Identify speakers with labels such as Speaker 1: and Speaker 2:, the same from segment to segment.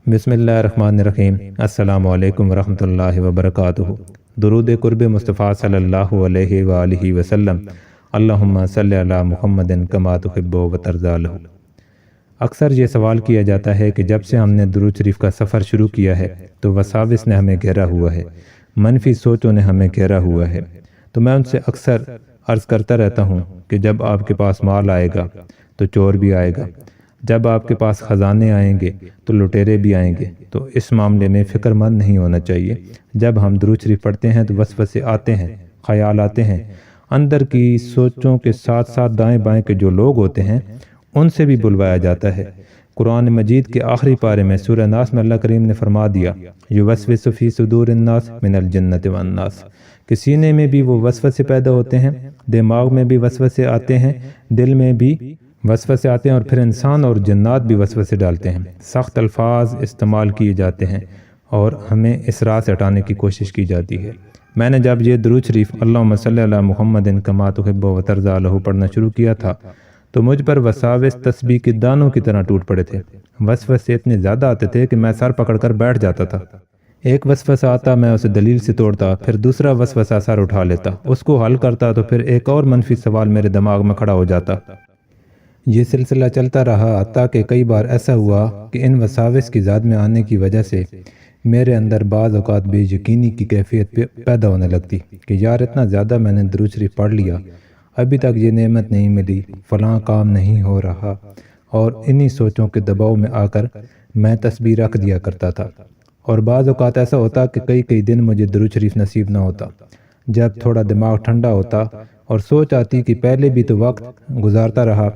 Speaker 1: بسم اللہ الرحمن الرحیم۔ السلام علیکم ورحمۃ اللہ وبرکاتہ۔ درود قرب مصطفیٰ صلی اللہ علیہ وآلہ وسلم۔ اللہم صلی علی محمد کما تحب و ترضی لہ۔ اکثر یہ سوال کیا جاتا ہے کہ جب سے ہم نے درود شریف کا سفر شروع کیا ہے تو وساوس نے ہمیں گھیرا ہوا ہے، منفی سوچوں نے ہمیں گھیرا ہوا ہے۔ تو میں ان سے اکثر عرض کرتا رہتا ہوں کہ جب آپ کے پاس مال آئے گا تو چور بھی آئے گا، جب آپ کے پاس خزانے آئیں گے تو لٹیرے بھی آئیں گے۔ تو اس معاملے میں فکر مند نہیں ہونا چاہیے۔ جب ہم درود شریف پڑھتے ہیں تو وسوسے آتے ہیں، خیال آتے ہیں، اندر کی سوچوں کے ساتھ ساتھ دائیں بائیں کے جو لوگ ہوتے ہیں ان سے بھی بلوایا جاتا ہے۔ قرآن مجید کے آخری پارے میں سورہ ناس میں اللہ کریم نے فرما دیا، یوسوس فی صدور الناس من الجنۃ والناس، کہ سینے میں بھی وہ وسوسے پیدا ہوتے ہیں، دماغ میں بھی وسوسے آتے ہیں، دل میں بھی وسوسے آتے ہیں، اور پھر انسان اور جنات بھی وسوسے ڈالتے ہیں۔ سخت الفاظ استعمال کیے جاتے ہیں اور ہمیں اس راہ سے ہٹانے کی کوشش کی جاتی ہے۔ میں نے جب یہ درود شریف اللہم صلی علی محمد کما تحب و ترضی لہ پڑھنا شروع کیا تھا تو مجھ پر وساوس تسبیح کے دانوں کی طرح ٹوٹ پڑے تھے۔ وسوسے اتنے زیادہ آتے تھے کہ میں سر پکڑ کر بیٹھ جاتا تھا۔ ایک وسوسہ آتا، میں اسے دلیل سے توڑتا، پھر دوسرا وسوسہ سر اٹھا لیتا، اس کو حل کرتا تو پھر ایک اور منفی سوال میرے دماغ میں کھڑا ہو جاتا۔ یہ سلسلہ چلتا رہا حتیٰ کہ کئی بار ایسا ہوا کہ ان وساوس کی زاد میں آنے کی وجہ سے میرے اندر بعض اوقات بے یقینی کی کیفیت پیدا ہونے لگتی کہ یار اتنا زیادہ میں نے درود شریف پڑھ لیا، ابھی تک یہ نعمت نہیں ملی، فلاں کام نہیں ہو رہا، اور انہی سوچوں کے دباؤ میں آ کر میں تسبیح رکھ دیا کرتا تھا۔ اور بعض اوقات ایسا ہوتا کہ کئی دن مجھے درود شریف نصیب نہ ہوتا۔ جب تھوڑا دماغ ٹھنڈا ہوتا اور سوچ آتی کہ پہلے بھی تو وقت گزارتا رہا،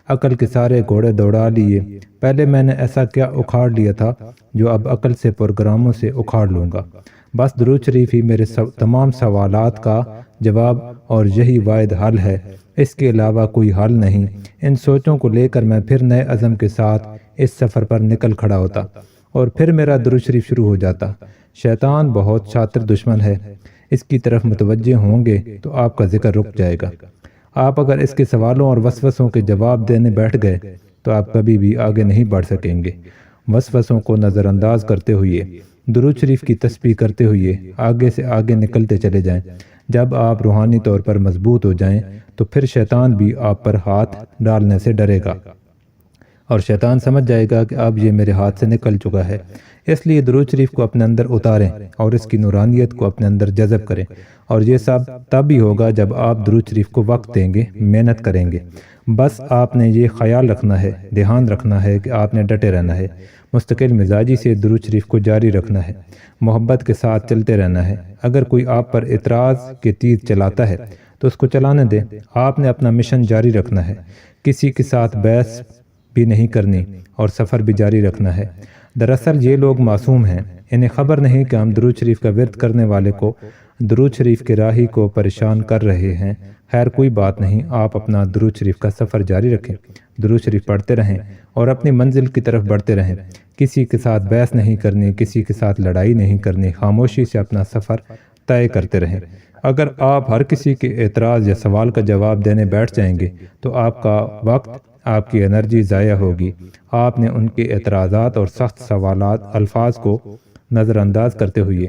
Speaker 1: عقل کے سارے گھوڑے دوڑا لیے، پہلے میں نے ایسا کیا اکھاڑ لیا تھا جو اب عقل سے پروگراموں سے اکھاڑ لوں گا۔ بس درود شریف ہی میرے تمام سوالات کا جواب اور یہی واحد حل ہے، اس کے علاوہ کوئی حل نہیں۔ ان سوچوں کو لے کر میں پھر نئے عزم کے ساتھ اس سفر پر نکل کھڑا ہوتا اور پھر میرا درود شریف شروع ہو جاتا۔ شیطان بہت شاطر دشمن ہے، اس کی طرف متوجہ ہوں گے تو آپ کا ذکر رک جائے گا۔ آپ اگر اس کے سوالوں اور وسوسوں کے جواب دینے بیٹھ گئے تو آپ کبھی بھی آگے نہیں بڑھ سکیں گے۔ وسوسوں کو نظر انداز کرتے ہوئے، درود شریف کی تسبیح کرتے ہوئے آگے سے آگے نکلتے چلے جائیں۔ جب آپ روحانی طور پر مضبوط ہو جائیں تو پھر شیطان بھی آپ پر ہاتھ ڈالنے سے ڈرے گا، اور شیطان سمجھ جائے گا کہ اب یہ میرے ہاتھ سے نکل چکا ہے۔ اس لیے درود شریف کو اپنے اندر اتاریں اور اس کی نورانیت کو اپنے اندر جذب کریں، اور یہ سب تب ہی ہوگا جب آپ درود شریف کو وقت دیں گے، محنت کریں گے۔ بس آپ نے یہ خیال رکھنا ہے، دھیان رکھنا ہے کہ آپ نے ڈٹے رہنا ہے، مستقل مزاجی سے درود شریف کو جاری رکھنا ہے، محبت کے ساتھ چلتے رہنا ہے۔ اگر کوئی آپ پر اعتراض کے تیر چلاتا ہے تو اس کو چلانے دیں، آپ نے اپنا مشن جاری رکھنا ہے، کسی کے ساتھ بحث بھی نہیں کرنی اور سفر بھی جاری رکھنا ہے۔ دراصل یہ لوگ معصوم ہیں، انہیں خبر نہیں کہ ہم درود شریف کا ورد کرنے والے کو، درود شریف کے راہی کو پریشان کر رہے ہیں۔ خیر کوئی بات نہیں، آپ اپنا درود شریف کا سفر جاری رکھیں، درود شریف پڑھتے رہیں اور اپنی منزل کی طرف بڑھتے رہیں۔ کسی کے ساتھ بحث نہیں کرنی، کسی کے ساتھ لڑائی نہیں کرنی، خاموشی سے اپنا سفر طے کرتے رہیں۔ اگر آپ ہر کسی کے اعتراض یا سوال کا جواب دینے بیٹھ جائیں گے تو آپ کا وقت، آپ کی انرجی ضائع ہوگی۔ آپ نے ان کے اعتراضات اور سخت سوالات الفاظ کو نظر انداز کرتے ہوئے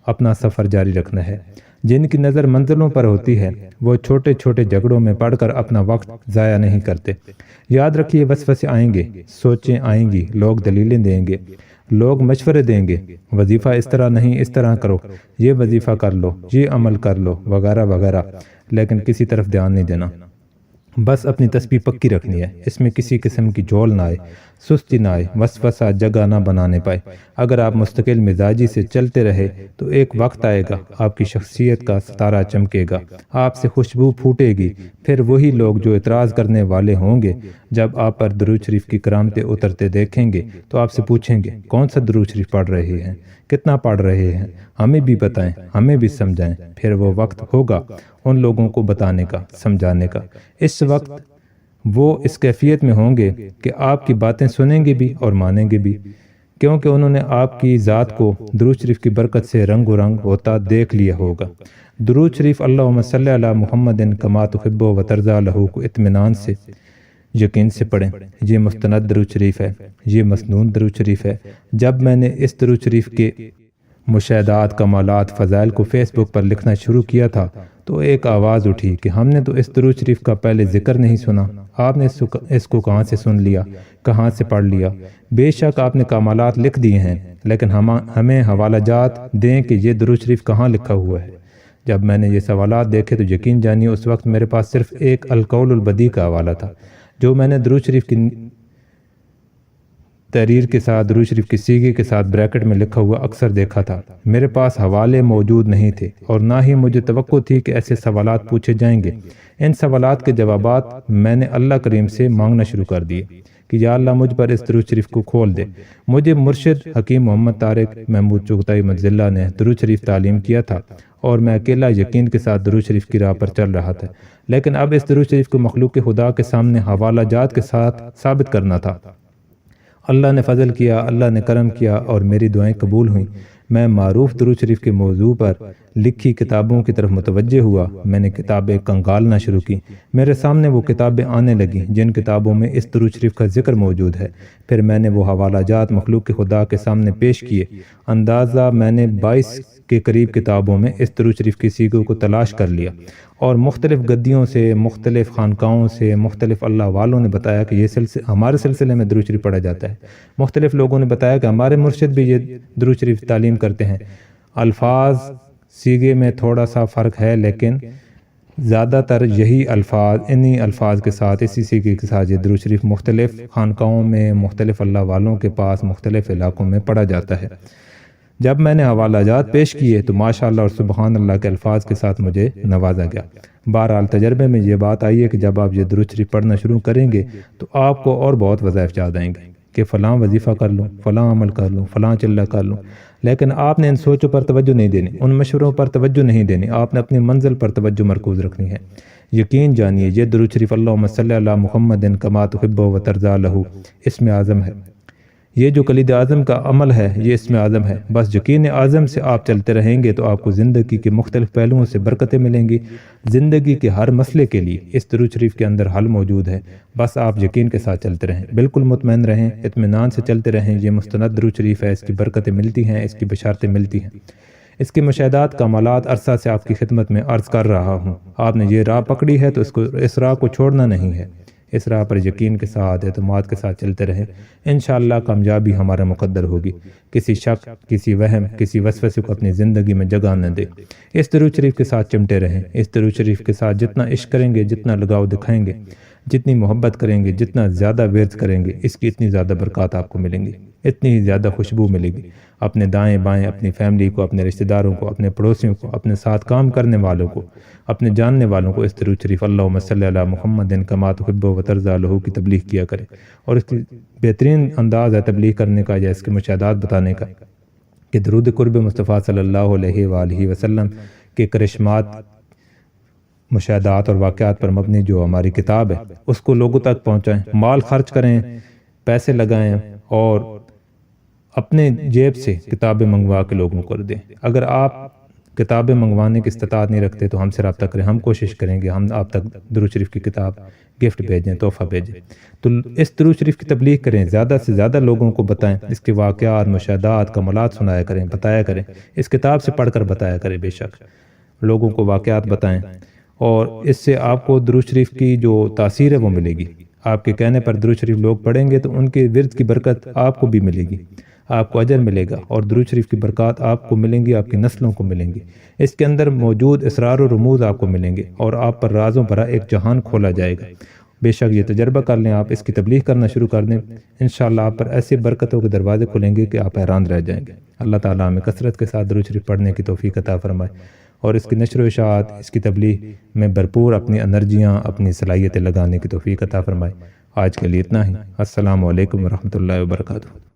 Speaker 1: اپنا سفر جاری رکھنا ہے۔ جن کی نظر منزلوں پر ہوتی ہے وہ چھوٹے چھوٹے جھگڑوں میں پڑھ کر اپنا وقت ضائع نہیں کرتے۔ یاد رکھیے، وسوسے آئیں گے، سوچیں آئیں گی، لوگ دلیلیں دیں گے، لوگ مشورے دیں گے، وظیفہ اس طرح نہیں اس طرح کرو، یہ وظیفہ کر لو، یہ عمل کر لو، وغیرہ وغیرہ، لیکن کسی طرف دھیان نہیں دینا۔ بس اپنی تسبیح پکی رکھنی ہے، اس میں کسی قسم کی جھول نہ آئے، سستی نہ آئے، وسوسہ جگہ نہ بنانے پائے۔ اگر آپ مستقل مزاجی سے چلتے رہے تو ایک وقت آئے گا، آپ کی شخصیت کا ستارہ چمکے گا، آپ سے خوشبو پھوٹے گی۔ پھر وہی لوگ جو اعتراض کرنے والے ہوں گے جب آپ پر درود شریف کی کرامتیں اترتے دیکھیں گے تو آپ سے پوچھیں گے کون سا درود شریف پڑھ رہے ہیں، کتنا پڑھ رہے ہیں، ہمیں بھی بتائیں، ہمیں بھی سمجھائیں۔ پھر وہ وقت ہوگا ان لوگوں کو بتانے کا، سمجھانے کا۔ اس وقت وہ اس کیفیت میں ہوں گے کہ آپ کی باتیں سنیں گے بھی اور مانیں گے بھی، کیونکہ انہوں نے آپ کی ذات کو درود شریف کی برکت سے رنگ و رنگ ہوتا دیکھ لیا ہوگا۔ درود شریف اللہم صلی علی محمد کما تحب و ترضی لہ کو اطمینان سے یقین سے پڑھیں۔ یہ مستند درود شریف ہے، یہ مسنون درود شریف ہے۔ جب میں نے اس درود شریف کے مشاہدات، کمالات، فضائل کو فیس بک پر لکھنا شروع کیا تھا تو ایک آواز اٹھی کہ ہم نے تو اس درود شریف کا پہلے ذکر نہیں سنا، آپ نے اس کو کہاں سے سن لیا، کہاں سے پڑھ لیا؟ بے شک آپ نے کمالات لکھ دیے ہیں، لیکن ہمیں حوالہ جات دیں کہ یہ درود شریف کہاں لکھا ہوا ہے۔ جب میں نے یہ سوالات دیکھے تو یقین جانیے اس وقت میرے پاس صرف ایک القول البدی کا حوالہ تھا، جو میں نے درود شریف کی تحریر کے ساتھ، درود شریف کی سیغے کے ساتھ بریکٹ میں لکھا ہوا اکثر دیکھا تھا۔ میرے پاس حوالے موجود نہیں تھے اور نہ ہی مجھے توقع تھی کہ ایسے سوالات پوچھے جائیں گے۔ ان سوالات کے جوابات میں نے اللہ کریم سے مانگنا شروع کر دیے کہ یا اللہ مجھ پر اس درود شریف کو کھول دے۔ مجھے مرشد حکیم محمد طارق محمود چغتائی مدظلہ نے درود شریف تعلیم کیا تھا اور میں اکیلا یقین کے ساتھ درود شریف کی راہ پر چل رہا تھا، لیکن اب اس درود شریف کو مخلوق خدا کے سامنے حوالہ جات کے ساتھ ثابت کرنا تھا۔ اللہ نے فضل کیا، اللہ نے کرم کیا اور میری دعائیں قبول ہوئیں۔ میں معروف درود شریف کے موضوع پر لکھی کتابوں کی طرف متوجہ ہوا۔ میں نے کتابیں کنگالنا شروع کی۔ میرے سامنے وہ کتابیں آنے لگیں جن کتابوں میں اس درود شریف کا ذکر موجود ہے۔ پھر میں نے وہ حوالہ جات مخلوق خدا کے سامنے پیش کیے۔ اندازہ میں نے 22 کے قریب کتابوں میں اس درود شریف کی سیغوں کو تلاش کر لیا اور مختلف گدیوں سے، مختلف خانقاہوں سے، مختلف اللہ والوں نے بتایا کہ یہ ہمارے سلسلے میں درود شریف پڑھا جاتا ہے۔ مختلف لوگوں نے بتایا کہ ہمارے مرشد بھی یہ درود شریف تعلیم کرتے ہیں۔ الفاظ سیغے میں تھوڑا سا فرق ہے، لیکن زیادہ تر یہی الفاظ، انہی الفاظ کے ساتھ، اسی سیغے کے ساتھ یہ درود شریف مختلف خانقاہوں میں، مختلف اللہ والوں کے پاس، مختلف علاقوں میں پڑھا جاتا ہے۔ جب میں نے حوالہ جات پیش کیے تو ماشاءاللہ اور سبحان اللہ کے الفاظ کے ساتھ مجھے نوازا گیا۔ بہرحال تجربے میں یہ بات آئی ہے کہ جب آپ یہ درود شریف پڑھنا شروع کریں گے تو آپ کو اور بہت وظائف یاد آئیں گے کہ فلاں وظیفہ کر لوں، فلاں عمل کر لوں، فلاں چلہ کر لوں، لیکن آپ نے ان سوچوں پر توجہ نہیں دینی، ان مشوروں پر توجہ نہیں دینی، آپ نے اپنی منزل پر توجہ مرکوز رکھنی ہے۔ یقین جانیے یہ درود شریف اللہم صلی علی محمد کما تحب و ترضی لہ اسم اعظم ہے۔ یہ جو کلید اعظم کا عمل ہے یہ اسم اعظم ہے۔ بس یقین اعظم سے آپ چلتے رہیں گے تو آپ کو زندگی کے مختلف پہلوؤں سے برکتیں ملیں گی۔ زندگی کے ہر مسئلے کے لیے اس درود شریف کے اندر حل موجود ہے۔ بس آپ یقین کے ساتھ چلتے رہیں، بالکل مطمئن رہیں، اطمینان سے چلتے رہیں۔ یہ مستند درود شریف ہے، اس کی برکتیں ملتی ہیں، اس کی بشارتیں ملتی ہیں۔ اس کے مشاہدات، کمالات عرصہ سے آپ کی خدمت میں عرض کر رہا ہوں۔ آپ نے یہ راہ پکڑی ہے تو اس راہ کو چھوڑنا نہیں ہے۔ اس راہ پر یقین کے ساتھ، اعتماد کے ساتھ چلتے رہیں، انشاءاللہ کامیابی ہمارا مقدر ہوگی۔ کسی شک، کسی وہم، کسی وسوسے کو اپنی زندگی میں جگہ نہ دے۔ اس درود شریف کے ساتھ چمٹے رہیں۔ اس درود شریف کے ساتھ جتنا عشق کریں گے، جتنا لگاؤ دکھائیں گے، جتنی محبت کریں گے، جتنا زیادہ ورد کریں گے، اس کی اتنی زیادہ برکات آپ کو ملیں گی، اتنی ہی زیادہ خوشبو ملے گی۔ اپنے دائیں بائیں، اپنی فیملی کو، اپنے رشتہ داروں کو، اپنے پڑوسیوں کو، اپنے ساتھ کام کرنے والوں کو، اپنے جاننے والوں کو اس درود شریف اللہم صلی علی محمد کما تحب و ترضی لہ کی تبلیغ کیا کرے۔ اور اس کی بہترین انداز ہے تبلیغ کرنے کا یا اس کے مشاہدات بتانے کا کہ درود قرب مصطفیٰ صلی اللہ علیہ وآلہ وسلم کے کرشمات، مشاہدات اور واقعات پر مبنی جو ہماری کتاب ہے اس کو لوگوں تک پہنچائیں، مال خرچ کریں، پیسے لگائیں اور اپنے جیب سے کتابیں منگوا کے لوگوں کو دیں۔ اگر آپ کتابیں منگوانے کی استطاعت نہیں رکھتے تو ہم سے رابطہ کریں، ہم کوشش کریں گے ہم آپ تک درود شریف کی کتاب گفٹ بھیجیں، تحفہ بھیجیں۔ تو اس درود شریف کی تبلیغ کریں، زیادہ سے زیادہ لوگوں کو بتائیں، اس کے واقعات، مشاہدات، کمالات سنایا کریں، بتایا کریں، اس کتاب سے پڑھ کر بتایا کریں، بے شک لوگوں کو واقعات بتائیں، اور اس سے آپ کو درود شریف کی جو تاثیر ہے وہ ملے گی۔ آپ کے کہنے پر درود شریف لوگ پڑھیں گے تو ان کے ورد کی برکت آپ کو بھی ملے گی، آپ کو اجر ملے گا، اور درود شریف کی برکات آپ کو ملیں گی، آپ کی نسلوں کو ملیں گی۔ اس کے اندر موجود اسرار و رموز آپ کو ملیں گے اور آپ پر رازوں بھرا ایک جہان کھولا جائے گا۔ بے شک یہ تجربہ کر لیں، آپ اس کی تبلیغ کرنا شروع کر دیں، انشاءاللہ آپ پر ایسی برکتوں کے دروازے کھلیں گے کہ آپ حیران رہ جائیں گے۔ اللہ تعالیٰ ہمیں کثرت کے ساتھ درود شریف پڑھنے کی توفیق عطا فرمائے اور اس کی نشر و اشاعت، اس کی تبلیغ میں بھرپور اپنی انرجیاں، اپنی صلاحیتیں لگانے کی توفیق عطا فرمائے۔ آج کے لیے اتنا ہی۔ السلام علیکم ورحمۃ اللہ وبرکاتہ۔